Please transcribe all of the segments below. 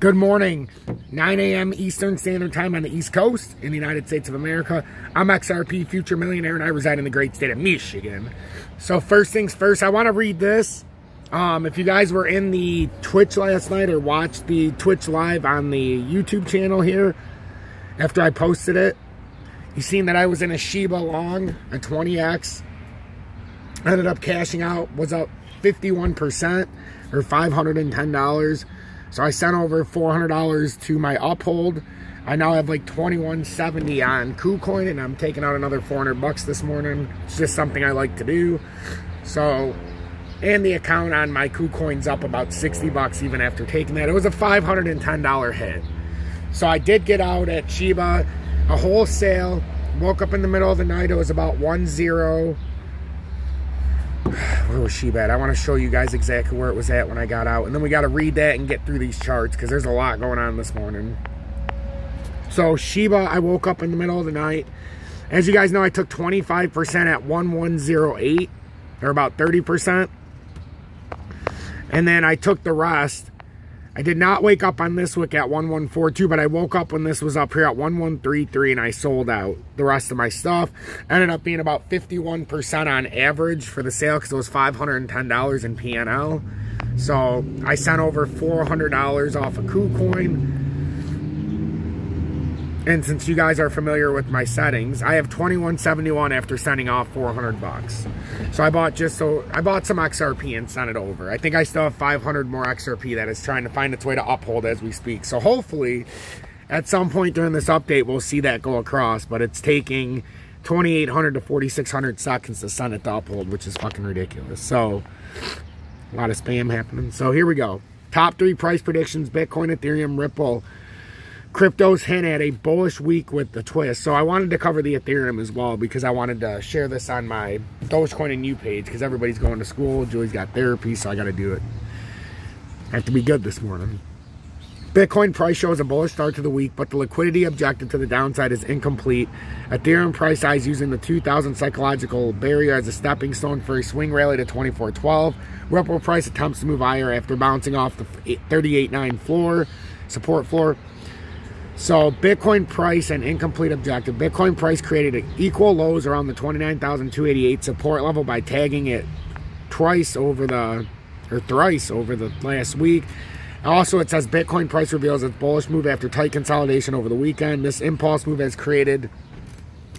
Good morning, 9 a.m. Eastern Standard Time on the East Coast in the United States of America. I'm XRP Future Millionaire and I reside in the great state of Michigan. So first things first, I want to read this. If you guys were in the Twitch last night or watched the Twitch live on the YouTube channel here after I posted it, you seen that I was in a Shiba long, a 20X. Ended up cashing out, was up 51% or $510. So I sent over $400 to my Uphold. I now have like $21.70 on KuCoin, and I'm taking out another $400 this morning. It's just something I like to do. So, and the account on my KuCoin's up about $60 even after taking that. It was a $510 hit. So I did get out at Shiba, a wholesale. Woke up in the middle of the night. It was about 1-0. Where was Shiba at? I want to show you guys exactly where it was at when I got out. And then we got to read that and get through these charts because there's a lot going on this morning. So Shiba, I woke up in the middle of the night. As you guys know, I took 25% at 1108, or about 30%. And then I took the rest. I did not wake up on this wick at 1142, but I woke up when this was up here at 1133 and I sold out the rest of my stuff. Ended up being about 51% on average for the sale because it was $510 in PNL. So I sent over $400 off of KuCoin. And since you guys are familiar with my settings, I have $21.71 after sending off $400. So I bought some XRP and sent it over. I think I still have 500 more XRP that is trying to find its way to Uphold as we speak. So hopefully, at some point during this update, we'll see that go across. But it's taking 2,800 to 4,600 seconds to send it to Uphold, which is fucking ridiculous. So a lot of spam happening. So here we go. Top 3 price predictions: Bitcoin, Ethereum, Ripple. Cryptos hint at a bullish week with the twist. So I wanted to cover the Ethereum as well because I wanted to share this on my Dogecoin and You page because everybody's going to school. Julie's got therapy, so I got to do it. I have to be good this morning. Bitcoin price shows a bullish start to the week, but the liquidity objective to the downside is incomplete. Ethereum price eyes using the 2,000 psychological barrier as a stepping stone for a swing rally to 24.12. Ripple price attempts to move higher after bouncing off the 38.9 support floor. So Bitcoin price and incomplete objective. Bitcoin price created equal lows around the 29,288 support level by tagging it thrice over the last week. Also, it says Bitcoin price reveals its bullish move after tight consolidation over the weekend. This impulse move has created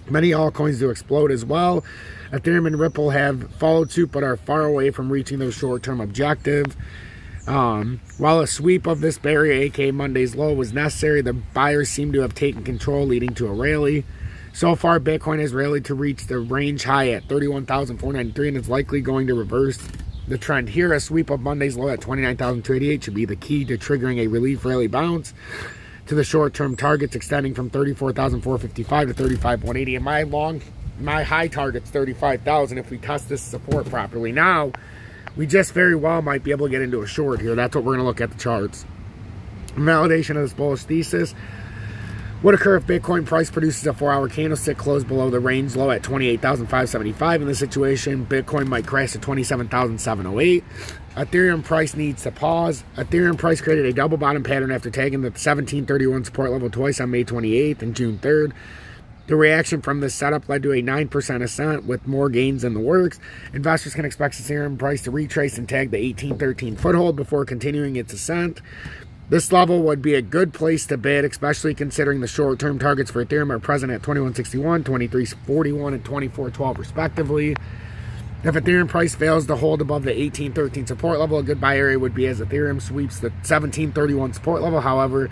many altcoins to explode as well. Ethereum and Ripple have followed suit but are far away from reaching their short-term objective. While a sweep of this barrier, aka Monday's low, was necessary, the buyers seem to have taken control, leading to a rally. So far, Bitcoin has rallied to reach the range high at 31,493 and is likely going to reverse the trend here. A sweep of Monday's low at 29,288 should be the key to triggering a relief rally bounce to the short-term targets extending from 34,455 to 35,180. And my high target's 35,000 if we test this support properly. Now, we just very well might be able to get into a short here. That's what we're going to look at the charts. Validation of this bullish thesis would occur if Bitcoin price produces a 4-hour candlestick closed below the range low at 28,575. In this situation, Bitcoin might crash to 27,708. Ethereum price needs to pause. Ethereum price created a double bottom pattern after tagging the 1731 support level twice on May 28th and June 3rd. The reaction from this setup led to a 9% ascent with more gains in the works. Investors can expect Ethereum price to retrace and tag the 1813 foothold before continuing its ascent. This level would be a good place to bid, especially considering the short-term targets for Ethereum are present at 2161, 2341, and 2412 respectively. If Ethereum price fails to hold above the 1813 support level, a good buy area would be as Ethereum sweeps the 1731 support level. However,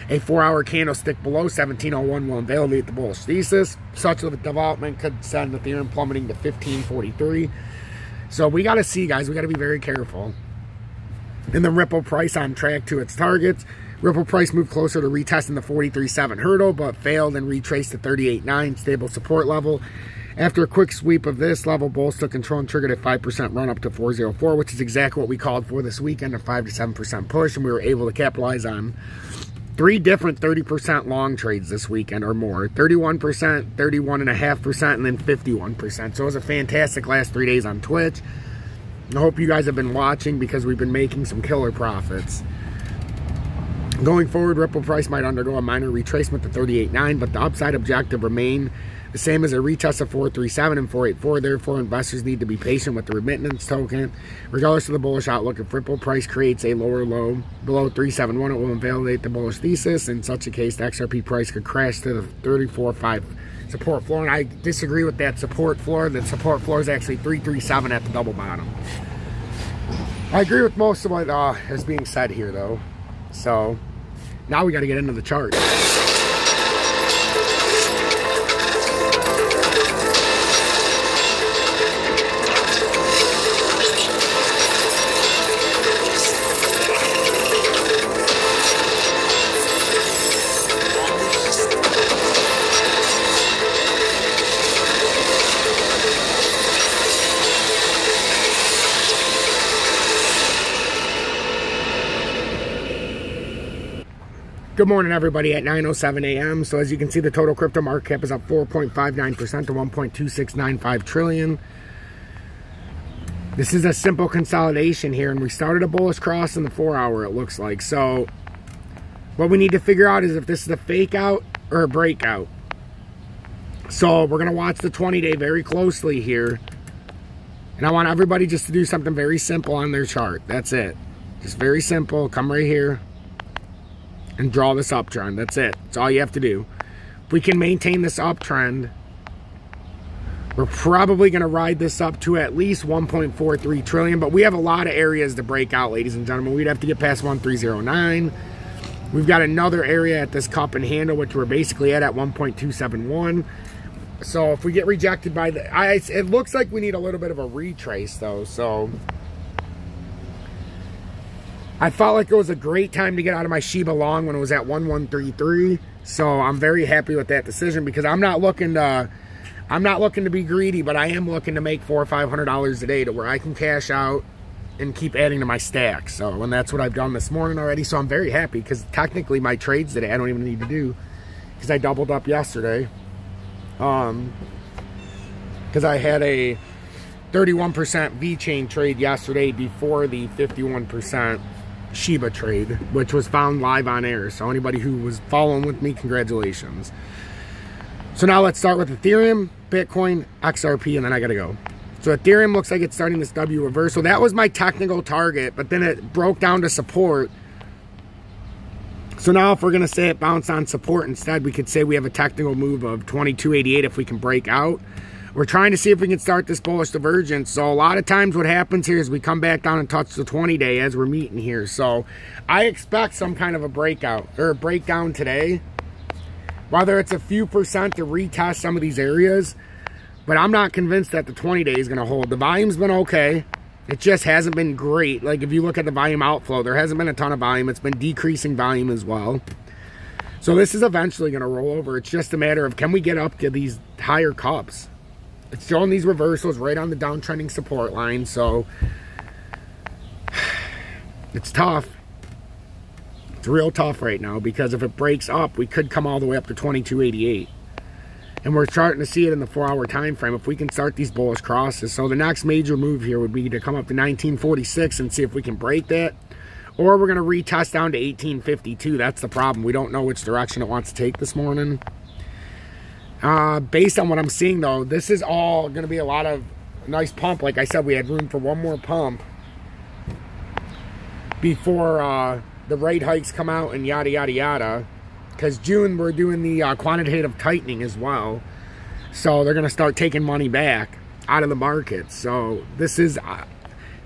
a 4-hour candlestick below 1701 will invalidate the bullish thesis. Such a development could send Ethereum plummeting to 1543. So we got to see, guys. We got to be very careful. And the Ripple price on track to its targets. Ripple price moved closer to retesting the 43.7 hurdle, but failed and retraced the 38.9 stable support level. After a quick sweep of this level, bulls took control and triggered a 5% run up to 404, which is exactly what we called for this weekend, a 5 to 7% push, and we were able to capitalize on 3 different 30% long trades this weekend or more. 31%, 31.5%, and then 51%. So it was a fantastic last 3 days on Twitch. I hope you guys have been watching because we've been making some killer profits. Going forward, Ripple price might undergo a minor retracement to 38.9, but the upside objective remain the same as a retest of 437 and 484. Therefore, investors need to be patient with the remittance token. Regardless of the bullish outlook, if Ripple price creates a lower low below 371, it will invalidate the bullish thesis. In such a case, the XRP price could crash to the 34.5 support floor. And I disagree with that support floor. The support floor is actually 337 at the double bottom. I agree with most of what is being said here, though. So now we got to get into the chart. Good morning, everybody, at 9:07 a.m. So as you can see, the total crypto market cap is up 4.59% to 1.2695 trillion. This is a simple consolidation here, and we started a bullish cross in the 4-hour, it looks like. So what we need to figure out is if this is a fake out or a breakout. So we're going to watch the 20-day very closely here. And I want everybody just to do something very simple on their chart. That's it. Just very simple. Come right here and draw this uptrend. That's it. That's all you have to do. If we can maintain this uptrend, we're probably going to ride this up to at least 1.43 trillion, but we have a lot of areas to break out, ladies and gentlemen. We'd have to get past 1309. We've got another area at this cup and handle, which we're basically at 1.271. So if we get rejected by the... it looks like we need a little bit of a retrace, though, so... I felt like it was a great time to get out of my Shiba long when it was at 1133. So I'm very happy with that decision because I'm not looking to be greedy, but I am looking to make $400 or $500 a day to where I can cash out and keep adding to my stack. So, and that's what I've done this morning already. So I'm very happy because technically my trades today I don't even need to do because I doubled up yesterday. Because I had a 31% V-Chain trade yesterday before the 51% Shiba trade, which was found live on air. So anybody who was following with me, congratulations. So now let's start with Ethereum, Bitcoin, XRP, and then I gotta go. So Ethereum looks like it's starting this W reversal. That was my technical target, but then it broke down to support. So now if we're gonna say it bounced on support instead, we could say we have a technical move of 2288 if we can break out. We're trying to see if we can start this bullish divergence. So a lot of times what happens here is we come back down and touch the 20-day as we're meeting here. So I expect some kind of a breakout or a breakdown today. Whether it's a few percent to retest some of these areas. But I'm not convinced that the 20-day is going to hold. The volume's been okay. It just hasn't been great. Like if you look at the volume outflow, there hasn't been a ton of volume. It's been decreasing volume as well. So this is eventually going to roll over. It's just a matter of can we get up to these higher cups. It's showing these reversals right on the downtrending support line, so it's tough. It's real tough right now because if it breaks up, we could come all the way up to 2288. And we're starting to see it in the 4-hour time frame if we can start these bullish crosses. So the next major move here would be to come up to 1946 and see if we can break that. Or we're going to retest down to 1852. That's the problem. We don't know which direction it wants to take this morning. Based on what I'm seeing, though, this is all going to be a lot of nice pump. Like I said, we had room for one more pump before the rate hikes come out and yada, yada, yada. Because June, we're doing the quantitative tightening as well. So they're going to start taking money back out of the market. So this is,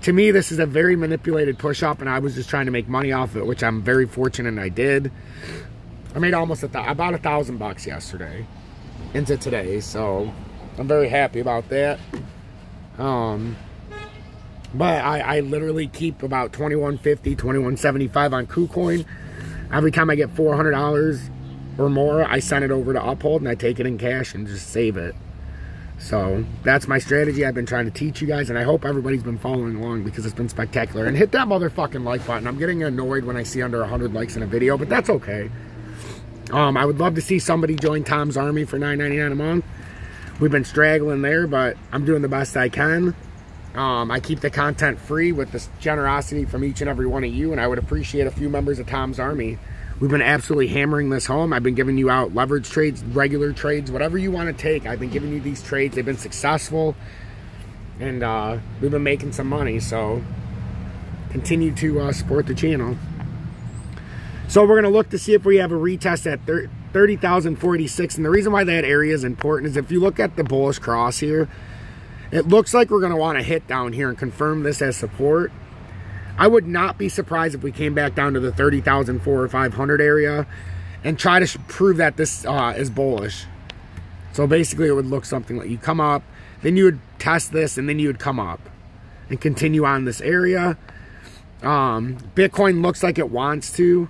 to me, this is a very manipulated push-up, and I was just trying to make money off of it, which I'm very fortunate and I did. I made almost about $1,000 yesterday into today, so I'm very happy about that. But I literally keep about $21.50, $21.75 on KuCoin. Every time I get $400 or more, I send it over to Uphold and I take it in cash and just save it. So that's my strategy I've been trying to teach you guys, and I hope everybody's been following along because it's been spectacular. And hit that motherfucking like button. I'm getting annoyed when I see under 100 likes in a video, but that's okay. I would love to see somebody join Tom's Army for $9.99 a month. We've been straggling there, but I'm doing the best I can. I keep the content free with this generosity from each and every one of you, and I would appreciate a few members of Tom's Army. We've been absolutely hammering this home. I've been giving you out leverage trades, regular trades, whatever you want to take. I've been giving you these trades. They've been successful, and we've been making some money, so continue to support the channel. So we're going to look to see if we have a retest at 30,486, and the reason why that area is important is if you look at the bullish cross here, it looks like we're going to want to hit down here and confirm this as support. I would not be surprised if we came back down to the 30,400 or 500 area and try to prove that this is bullish. So basically it would look something like you come up, then you would test this, and then you would come up and continue on this area. Bitcoin looks like it wants to.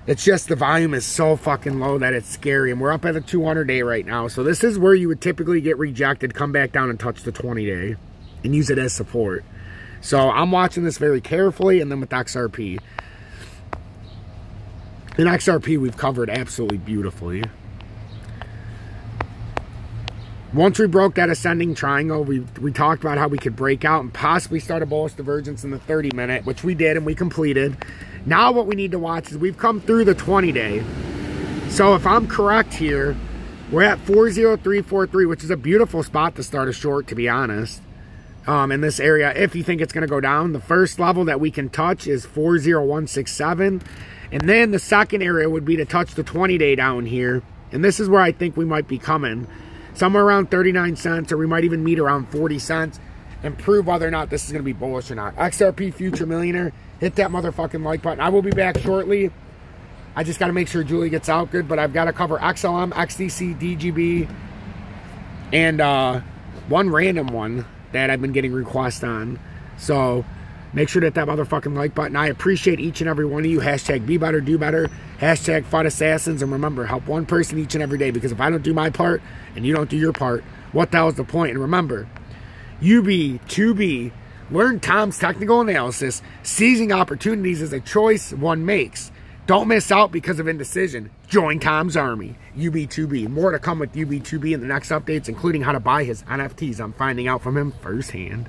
It's just the volume is so fucking low that it's scary. And we're up at a 200-day right now. So this is where you would typically get rejected, come back down and touch the 20-day and use it as support. So I'm watching this very carefully. And then with XRP. In XRP, we've covered absolutely beautifully. Once we broke that ascending triangle, we talked about how we could break out and possibly start a bullish divergence in the 30-minute, which we did and we completed. Now what we need to watch is we've come through the 20-day. So if I'm correct here, we're at 40343, which is a beautiful spot to start a short, to be honest. In this area, if you think it's going to go down, the first level that we can touch is 40167. And then the second area would be to touch the 20-day down here. And this is where I think we might be coming. Somewhere around 39 cents, or we might even meet around 40 cents and prove whether or not this is going to be bullish or not. XRP Future Millionaire, hit that motherfucking like button. I will be back shortly. I just got to make sure Julie gets out good, but I've got to cover XLM, XDC, DGB, and one random one that I've been getting requests on. So make sure to hit that motherfucking like button. I appreciate each and every one of you. Hashtag be better, do better. Hashtag fight assassins. And remember, help one person each and every day, because if I don't do my part and you don't do your part, what the hell is the point? And remember, UB, 2B, learn Tom's technical analysis. Seizing opportunities is a choice one makes. Don't miss out because of indecision. Join Tom's Army. UB2B. More to come with UB2B in the next updates, including how to buy his NFTs. I'm finding out from him firsthand.